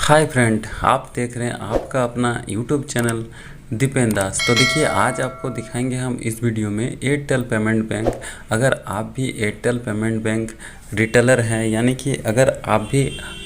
Hi friend, आप देख रहे हैं आपका अपना यूट्यूब चैनल दीपेन दास। तो देखिए, आज आपको दिखाएंगे हम इस वीडियो में एयरटेल पेमेंट बैंक। अगर आप भी एयरटेल पेमेंट बैंक रिटेलर हैं, यानी कि अगर आप भी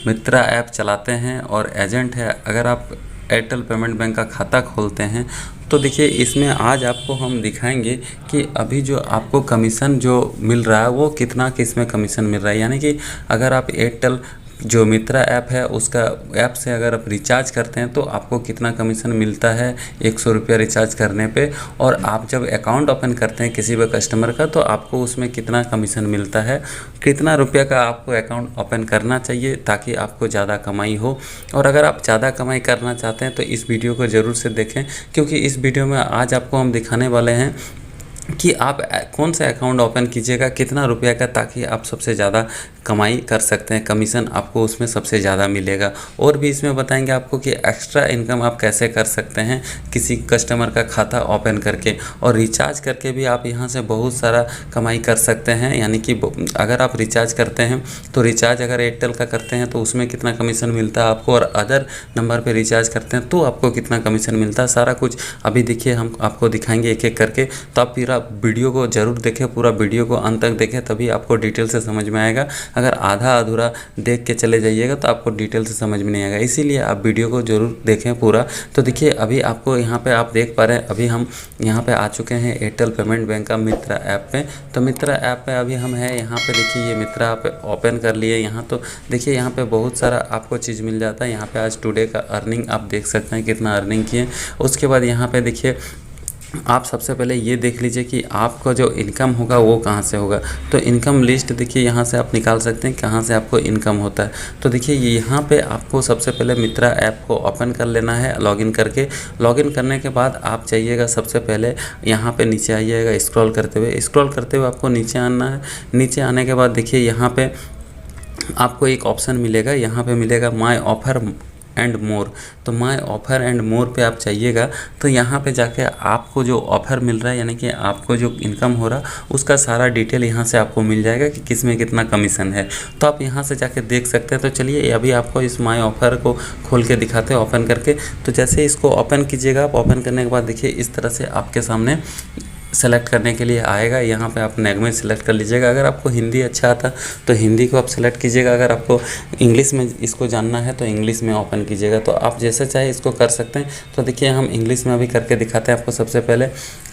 मित्रा ऐप चलाते हैं और एजेंट है, अगर आप एयरटेल पेमेंट बैंक का खाता खोलते हैं, तो देखिए इसमें आज आपको हम दिखाएंगे कि अभी जो आपको कमीशन जो मिल रहा है वो कितना किस में कमीशन मिल रहा है। यानी कि अगर आप एयरटेल जो मित्रा ऐप है उसका ऐप से अगर आप रिचार्ज करते हैं तो आपको कितना कमीशन मिलता है 100 रुपया रिचार्ज करने पे, और आप जब अकाउंट ओपन करते हैं किसी भी कस्टमर का तो आपको उसमें कितना कमीशन मिलता है, कितना रुपया का आपको अकाउंट ओपन करना चाहिए ताकि आपको ज़्यादा कमाई हो। और अगर आप ज़्यादा कमाई करना चाहते हैं तो इस वीडियो को ज़रूर से देखें, क्योंकि इस वीडियो में आज आपको हम दिखाने वाले हैं कि आप कौन सा अकाउंट ओपन कीजिएगा, कितना रुपया का, ताकि आप सबसे ज़्यादा कमाई कर सकते हैं, कमीशन आपको उसमें सबसे ज़्यादा मिलेगा। और भी इसमें बताएंगे आपको कि एक्स्ट्रा इनकम आप कैसे कर सकते हैं किसी कस्टमर का खाता ओपन करके, और रिचार्ज करके भी आप यहाँ से बहुत सारा कमाई कर सकते हैं। यानी कि अगर आप रिचार्ज करते हैं तो रिचार्ज अगर एयरटेल का करते हैं तो उसमें कितना कमीशन मिलता है आपको, और अदर नंबर पर रिचार्ज करते हैं तो आपको कितना कमीशन मिलता है, सारा कुछ अभी देखिए हम आपको दिखाएंगे एक एक करके। तो आप पूरा वीडियो को ज़रूर देखें, पूरा वीडियो को अंत तक देखें, तभी आपको डिटेल से समझ में आएगा। अगर आधा अधूरा देख के चले जाइएगा तो आपको डिटेल से समझ में नहीं आएगा, इसीलिए आप वीडियो को ज़रूर देखें पूरा। तो देखिए अभी आपको यहाँ पे आप देख पा रहे हैं, अभी हम यहाँ पे आ चुके हैं एयरटेल पेमेंट बैंक का मित्रा ऐप पे। तो मित्रा ऐप पे अभी हम हैं, यहाँ पे देखिए ये मित्रा ऐप ओपन कर लिए। यहाँ तो देखिए यहाँ पे बहुत सारा आपको चीज़ मिल जाता है। यहाँ पे आज टुडे का अर्निंग आप देख सकते हैं कितना अर्निंग किए। उसके बाद यहाँ पे देखिए आप सबसे पहले ये देख लीजिए कि आपका जो इनकम होगा वो कहाँ से होगा। तो इनकम लिस्ट देखिए यहाँ से आप निकाल सकते हैं कहाँ से आपको इनकम होता है। तो देखिए यहाँ पे आपको सबसे पहले मित्रा ऐप को ओपन कर लेना है लॉगिन करके। लॉगिन करने के बाद आप जाइएगा, सबसे पहले यहाँ पे नीचे आइएगा, स्क्रॉल करते हुए आपको नीचे आना है। नीचे आने के बाद देखिए यहाँ पे आपको एक ऑप्शन मिलेगा, यहाँ पे मिलेगा माय ऑफर एंड मोर। तो माय ऑफ़र एंड मोर पे आप चाहिएगा, तो यहाँ पे जाके आपको जो ऑफ़र मिल रहा है, यानी कि आपको जो इनकम हो रहा उसका सारा डिटेल यहाँ से आपको मिल जाएगा कि किस में कितना कमीशन है। तो आप यहाँ से जाके देख सकते हैं। तो चलिए अभी आपको इस माय ऑफ़र को खोल के दिखाते हैं ओपन करके। तो जैसे इसको ओपन कीजिएगा, आप ओपन करने के बाद देखिए इस तरह से आपके सामने सेलेक्ट करने के लिए आएगा। यहाँ पे आप लैंग्वेज सेलेक्ट कर लीजिएगा। अगर आपको हिंदी अच्छा आता तो हिंदी को आप सेलेक्ट कीजिएगा, अगर आपको इंग्लिश में इसको जानना है तो इंग्लिश में ओपन कीजिएगा। तो आप जैसे चाहे इसको कर सकते हैं। तो देखिए हम इंग्लिश में अभी करके दिखाते हैं आपको सबसे पहले।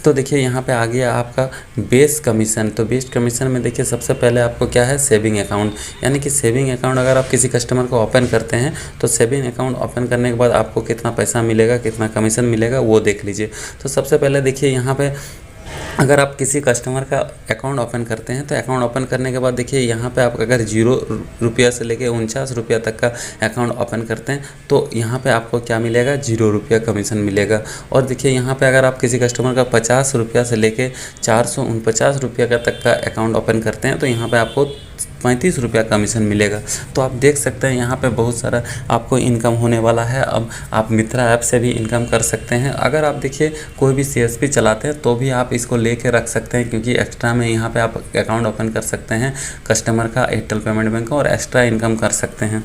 तो देखिए यहाँ पे आ गया आपका बेस कमीशन। तो बेस कमीशन में देखिए सबसे पहले आपको क्या है, सेविंग अकाउंट। यानी कि सेविंग अकाउंट अगर आप किसी कस्टमर को ओपन करते हैं तो सेविंग अकाउंट ओपन करने के बाद आपको कितना पैसा मिलेगा, कितना कमीशन मिलेगा वो देख लीजिए। तो सबसे पहले देखिए यहाँ पे अगर आप किसी कस्टमर का अकाउंट ओपन करते हैं तो अकाउंट ओपन करने के बाद देखिए यहाँ पे आप अगर 0 रुपया से लेके 49 रुपया तक का अकाउंट ओपन करते हैं तो यहाँ पे आपको क्या मिलेगा, 0 रुपया कमीशन मिलेगा। और देखिए यहाँ पे अगर आप किसी कस्टमर का 50 रुपया से लेके 449 रुपया का तक का अकाउंट ओपन करते हैं तो यहाँ पे आपको 35 रुपया कमीशन मिलेगा। तो आप देख सकते हैं यहाँ पे बहुत सारा आपको इनकम होने वाला है। अब आप मित्रा ऐप से भी इनकम कर सकते हैं। अगर आप देखिए कोई भी CSP चलाते हैं तो भी आप इसको लेके रख सकते हैं, क्योंकि एक्स्ट्रा में यहाँ पे आप अकाउंट ओपन कर सकते हैं कस्टमर का एयरटेल पेमेंट बैंक का, और एक्स्ट्रा इनकम कर सकते हैं।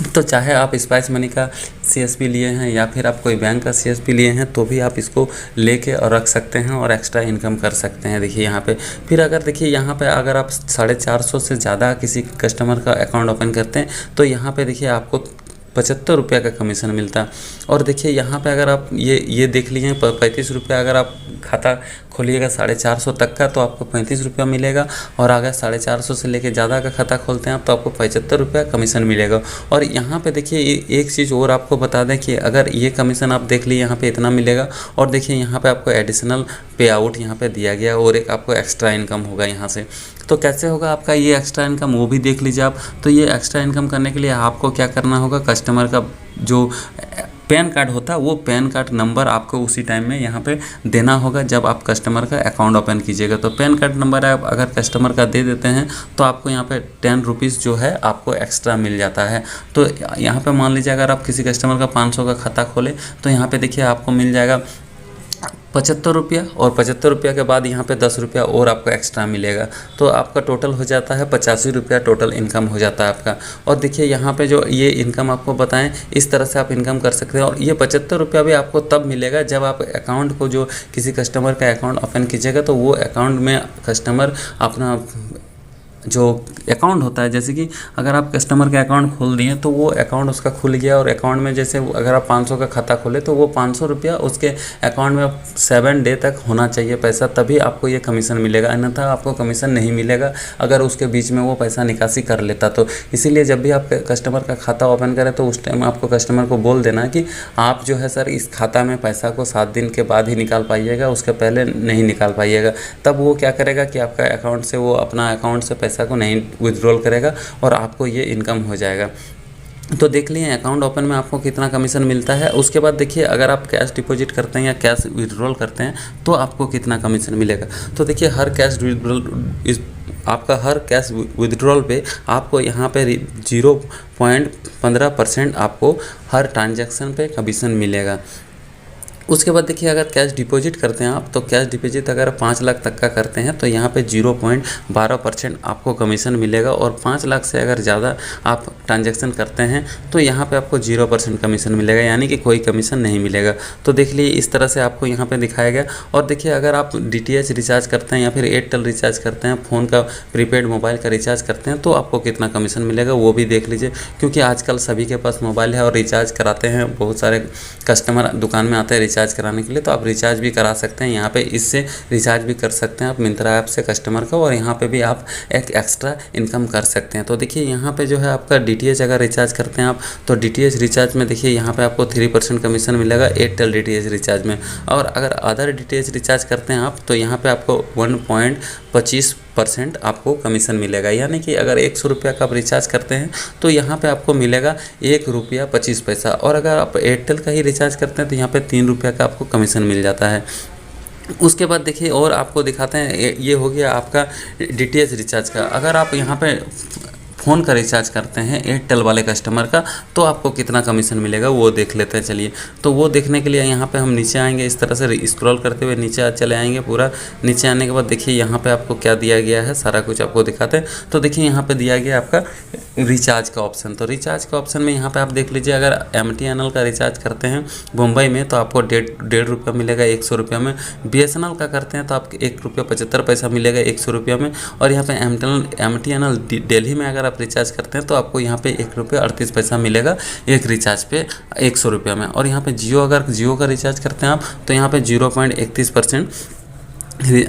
तो चाहे आप स्पाइस मनी का CSP लिए हैं या फिर आप कोई बैंक का CSP लिए हैं तो भी आप इसको लेके और रख सकते हैं और एक्स्ट्रा इनकम कर सकते हैं। देखिए यहाँ पे फिर अगर देखिए यहाँ पे अगर आप 450 से ज़्यादा किसी कस्टमर का अकाउंट ओपन करते हैं तो यहाँ पे देखिए आपको 75 रुपया का कमीशन मिलता है। और देखिए यहाँ पे अगर आप ये देख लीजिए 35 रुपया, अगर आप खाता खोलिएगा 450 तक का तो आपको 35 रुपया मिलेगा, और अगर 450 से लेके ज़्यादा का खाता खोलते हैं आप तो आपको 75 रुपया कमीशन मिलेगा। और यहाँ पे देखिए एक चीज़ और आपको बता दें कि अगर ये कमीशन आप देख लीजिए यहाँ पे इतना मिलेगा, और देखिए यहाँ पे आपको एडिशनल पे आउट यहाँ पे दिया गया और एक आपको एक्स्ट्रा इनकम होगा यहाँ से। तो कैसे होगा आपका ये एक्स्ट्रा इनकम वो भी देख लीजिए आप। तो ये एक्स्ट्रा इनकम करने के लिए आपको क्या करना होगा, कस्टमर का जो पैन कार्ड होता है वो पैन कार्ड नंबर आपको उसी टाइम में यहाँ पे देना होगा जब आप कस्टमर का अकाउंट ओपन कीजिएगा। तो पैन कार्ड नंबर आप अगर कस्टमर का दे देते हैं तो आपको यहाँ पे 10 रुपीज़ जो है आपको एक्स्ट्रा मिल जाता है। तो यहाँ पे मान लीजिए अगर आप किसी कस्टमर का 500 का खाता खोले तो यहाँ पे देखिए आपको मिल जाएगा ₹75 और ₹75 के बाद यहाँ पे ₹10 और आपको एक्स्ट्रा मिलेगा। तो आपका टोटल हो जाता है ₹85 टोटल इनकम हो जाता है आपका। और देखिए यहाँ पे जो ये इनकम आपको बताएं, इस तरह से आप इनकम कर सकते हैं। और ये ₹75 भी आपको तब मिलेगा जब आप अकाउंट को, जो किसी कस्टमर का अकाउंट ओपन कीजिएगा तो वो अकाउंट में कस्टमर अपना जो अकाउंट होता है, जैसे कि अगर आप कस्टमर का अकाउंट खोल दिए तो वो अकाउंट उसका खुल गया, और अकाउंट में जैसे अगर आप 500 का खाता खोले तो वो ₹500 उसके अकाउंट में 7 डे तक होना चाहिए पैसा, तभी आपको ये कमीशन मिलेगा, अन्यथा आपको कमीशन नहीं मिलेगा अगर उसके बीच में वो पैसा निकासी कर लेता तो। इसीलिए जब भी आप कस्टमर का खाता ओपन करें तो उस टाइम आपको कस्टमर को बोल देना कि आप जो है सर इस खाता में पैसा को 7 दिन के बाद ही निकाल पाइएगा, उसके पहले नहीं निकाल पाइएगा। तब वो क्या करेगा कि आपका अकाउंट से, वो अपना अकाउंट से पैसा को नहीं विथड्रॉल करेगा और आपको ये इनकम हो जाएगा। तो देख लिए अकाउंट ओपन में आपको कितना कमीशन मिलता है। उसके बाद देखिए अगर आप कैश डिपॉजिट करते हैं या कैश विथड्रॉल करते हैं तो आपको कितना कमीशन मिलेगा। तो देखिए हर कैश विथड्रॉल पे आपको यहाँ पे 0.15% आपको हर ट्रांजैक्शन पे कमीशन मिलेगा। उसके बाद देखिए अगर कैश डिपॉजिट करते हैं आप, तो कैश डिपॉजिट अगर 5 लाख तक का करते हैं तो यहाँ पे 0.12% आपको कमीशन मिलेगा, और 5 लाख से अगर ज़्यादा आप ट्रांजैक्शन करते हैं तो यहाँ पे आपको 0% कमीशन मिलेगा, यानी कि कोई कमीशन नहीं मिलेगा। तो देख लीजिए इस तरह से आपको यहाँ पे दिखाया गया। और देखिए अगर आप DTH रिचार्ज करते हैं या फिर एयरटेल रिचार्ज करते हैं, फ़ोन का प्रीपेड मोबाइल का रिचार्ज करते हैं, तो आपको कितना कमीशन मिलेगा वो भी देख लीजिए, क्योंकि आजकल सभी के पास मोबाइल है और रिचार्ज कराते हैं। बहुत सारे कस्टमर दुकान में आते हैं रिचार्ज कराने के लिए, तो आप रिचार्ज भी करा सकते हैं यहाँ पे। इससे रिचार्ज भी कर सकते हैं आप मिंत्रा ऐप से कस्टमर का, और यहाँ पे भी आप एक एक्स्ट्रा इनकम कर सकते हैं। तो देखिए यहाँ पे जो है आपका DTH अगर रिचार्ज करते हैं आप, तो DTH रिचार्ज में देखिए यहाँ पे आपको 3% कमीशन मिलेगा एयरटेल DTH रिचार्ज में। और अगर अदर DTH रिचार्ज करते हैं आप, तो यहाँ पे आपको 1.25% आपको कमीशन मिलेगा, यानी कि अगर ₹100 का आप रिचार्ज करते हैं तो यहाँ पे आपको मिलेगा ₹1.25। और अगर आप एयरटेल का ही रिचार्ज करते हैं तो यहाँ पे ₹3 का आपको कमीशन मिल जाता है। उसके बाद देखिए और आपको दिखाते हैं, ये हो गया आपका DTH रिचार्ज का। अगर आप यहाँ पे फ़ोन का रिचार्ज करते हैं एयरटेल वाले कस्टमर का, तो आपको कितना कमीशन मिलेगा वो देख लेते हैं। चलिए, तो वो देखने के लिए यहाँ पे हम नीचे आएंगे, इस तरह से स्क्रॉल करते हुए नीचे चले आएंगे। पूरा नीचे आने के बाद देखिए यहाँ पे आपको क्या दिया गया है, सारा कुछ आपको दिखाते हैं। तो देखिए यहाँ पे दिया गया आपका रिचार्ज का ऑप्शन। तो रिचार्ज का ऑप्शन में यहाँ पे आप देख लीजिए, अगर MTNL का रिचार्ज करते हैं मुंबई में तो आपको ₹1.5 मिलेगा ₹100 में। BSNL का करते हैं तो आपको ₹1.75 मिलेगा ₹100 में। और यहाँ पे MTNL दिल्ली में अगर आप रिचार्ज करते हैं तो आपको यहाँ पे ₹1.38 मिलेगा एक रिचार्ज पे ₹100 में। और यहाँ पे अगर जियो का रिचार्ज करते हैं आप, तो यहाँ पे 0.31%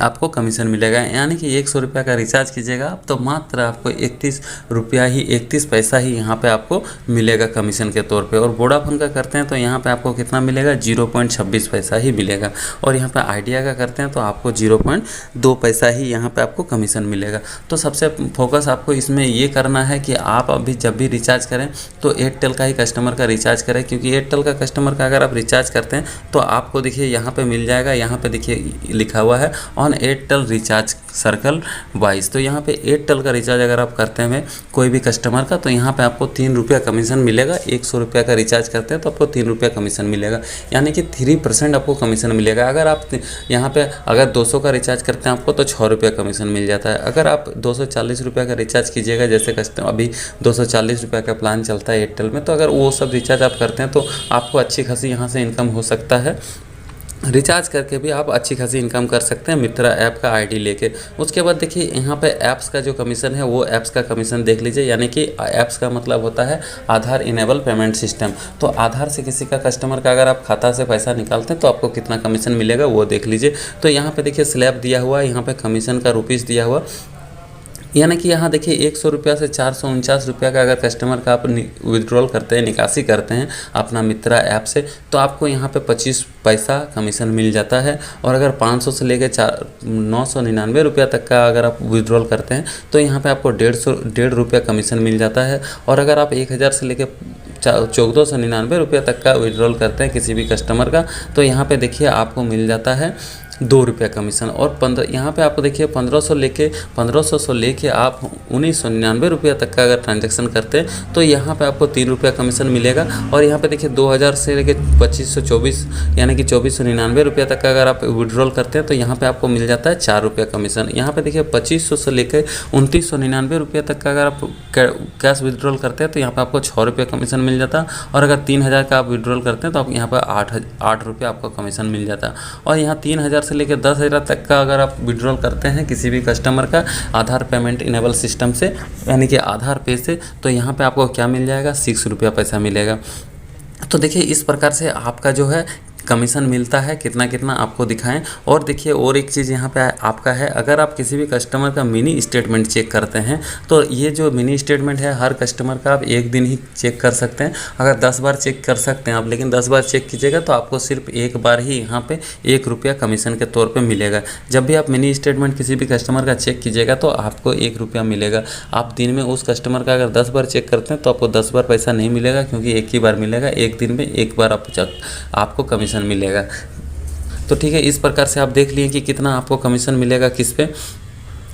आपको कमीशन मिलेगा, यानी कि ₹100 का रिचार्ज कीजिएगा आप तो मात्र आपको ₹31 ही यहाँ पे आपको मिलेगा कमीशन के तौर पे। और वोडाफोन का करते हैं तो यहाँ पे आपको कितना मिलेगा, 0.26 ही मिलेगा। और यहाँ पे आइडिया का करते हैं तो आपको 0.2 ही यहाँ पे आपको कमीशन मिलेगा। तो सबसे फोकस आपको इसमें ये करना है कि आप अभी जब भी रिचार्ज करें तो एयरटेल का ही कस्टमर का रिचार्ज करें, क्योंकि एयरटेल का कस्टमर का अगर आप रिचार्ज करते हैं तो आपको देखिए यहाँ पे मिल जाएगा, यहाँ पे देखिए लिखा हुआ है on Airtel recharge circle wise. तो यहाँ पे एयरटेल का रिचार्ज अगर आप करते हैं कोई भी कस्टमर का, तो यहाँ पे आपको ₹3 कमीशन मिलेगा। ₹100 का रिचार्ज करते हैं तो आपको ₹3 कमीशन मिलेगा, यानी कि 3% आपको कमीशन मिलेगा। अगर आप यहाँ पे अगर 200 का रिचार्ज करते हैं आपको तो ₹6 कमीशन मिल जाता है। अगर आप ₹240 का रिचार्ज कीजिएगा, जैसे कस्टमर अभी ₹240 का प्लान चलता है एयरटेल में, तो अगर वो सब रिचार्ज आप करते हैं तो आपको अच्छी खासी यहाँ से इनकम हो सकता है। रिचार्ज करके भी आप अच्छी खासी इनकम कर सकते हैं मित्रा ऐप का आईडी लेके। उसके बाद देखिए यहाँ पे ऐप्स का जो कमीशन है वो ऐप्स का कमीशन देख लीजिए, यानी कि ऐप्स का मतलब होता है आधार इनेबल पेमेंट सिस्टम। तो आधार से किसी का कस्टमर का अगर आप खाता से पैसा निकालते हैं तो आपको कितना कमीशन मिलेगा वो देख लीजिए। तो यहाँ पे देखिए स्लैब दिया हुआ है, यहाँ पे कमीशन का रुपीज़ दिया हुआ, यानी कि यहाँ देखिए ₹100 से ₹449 का अगर कस्टमर का आप विड्रॉल करते हैं, निकासी करते हैं अपना मित्रा ऐप से, तो आपको यहाँ पे 25 पैसा कमीशन मिल जाता है। और अगर 500 से लेकर ₹999 तक का अगर आप विड्रॉल करते हैं तो यहाँ पे आपको ₹150 कमीशन मिल जाता है। और अगर आप 1000 से लेकर ₹1499 तक का विड्रॉल करते हैं किसी भी कस्टमर का, तो यहाँ पे देखिए आपको मिल जाता है ₹2 कमीशन। और 15 यहाँ पे आपको देखिए 1500 से लेके आप 1999 रुपये तक का अगर ट्रांजैक्शन करते हैं तो यहाँ पे आपको ₹3 कमीशन मिलेगा। और यहाँ पे देखिए 2000 से लेके 2524 यानी कि 2499 रुपये तक का अगर आप विड्रॉल करते हैं तो यहाँ पे आपको मिल जाता है ₹4 कमीशन। यहाँ पे देखिए 2500 से लेकर 2999 रुपये तक का अगर आप कैश विड्रॉल करते हैं तो यहाँ पे आपको ₹6 कमीशन मिल जाता है। और अगर 3000 का आप विड्रॉल करते हैं तो आप यहाँ पर 8 रुपये आपको कमीशन मिल जाता है। और यहाँ 3000 से लेकर 10,000 तक का अगर आप विड्रॉल करते हैं किसी भी कस्टमर का आधार पेमेंट इनेबल सिस्टम से यानी कि आधार पे से, तो यहाँ पे आपको क्या मिल जाएगा, ₹6 पैसा मिलेगा। तो देखिए इस प्रकार से आपका जो है कमीशन मिलता है, कितना कितना आपको दिखाएं। और देखिए और एक चीज़ यहाँ पे आपका है, अगर आप किसी भी कस्टमर का मिनी स्टेटमेंट चेक करते हैं तो ये जो मिनी स्टेटमेंट है हर कस्टमर का आप एक दिन ही चेक कर सकते हैं। अगर 10 बार चेक कर सकते हैं आप, लेकिन 10 बार चेक कीजिएगा तो आपको सिर्फ एक बार ही यहाँ पे ₹1 कमीशन के तौर पर मिलेगा। जब भी आप मिनी स्टेटमेंट किसी भी कस्टमर का चेक कीजिएगा तो आपको ₹1 मिलेगा। आप दिन में उस कस्टमर का अगर 10 बार चेक करते हैं तो आपको 10 बार पैसा नहीं मिलेगा, क्योंकि एक ही बार मिलेगा, एक दिन में एक बार आपको कमीशन मिलेगा। तो ठीक है, इस प्रकार से आप देख लिए कि कितना आपको कमीशन मिलेगा किस पे।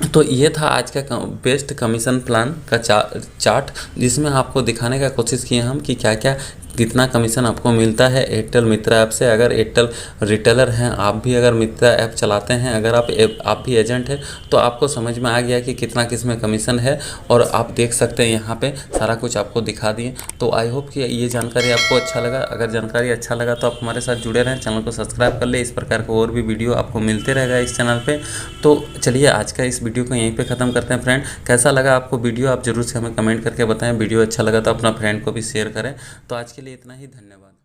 तो ये था आज का बेस्ट कमीशन प्लान का चार्ट, जिसमें आपको दिखाने का कोशिश किए हम कि क्या क्या कितना कमीशन आपको मिलता है एयरटेल मित्रा ऐप से। अगर एयरटेल रिटेलर हैं, आप भी अगर मित्रा ऐप चलाते हैं, अगर आप भी एजेंट हैं तो आपको समझ में आ गया कि कितना किस में कमीशन है। और आप देख सकते हैं यहाँ पे सारा कुछ आपको दिखा दिए। तो आई होप कि ये जानकारी आपको अच्छा लगा। अगर जानकारी अच्छा लगा तो आप हमारे साथ जुड़े रहें, चैनल को सब्सक्राइब कर ले। इस प्रकार के और भी वीडियो आपको मिलते रहेगा इस चैनल पर। तो चलिए आज का इस वीडियो को यहीं पर ख़त्म करते हैं। फ्रेंड, कैसा लगा आपको वीडियो, आप जरूर से हमें कमेंट करके बताएं। वीडियो अच्छा लगा तो अपना फ्रेंड को भी शेयर करें। तो आज के लिए इतना ही, धन्यवाद।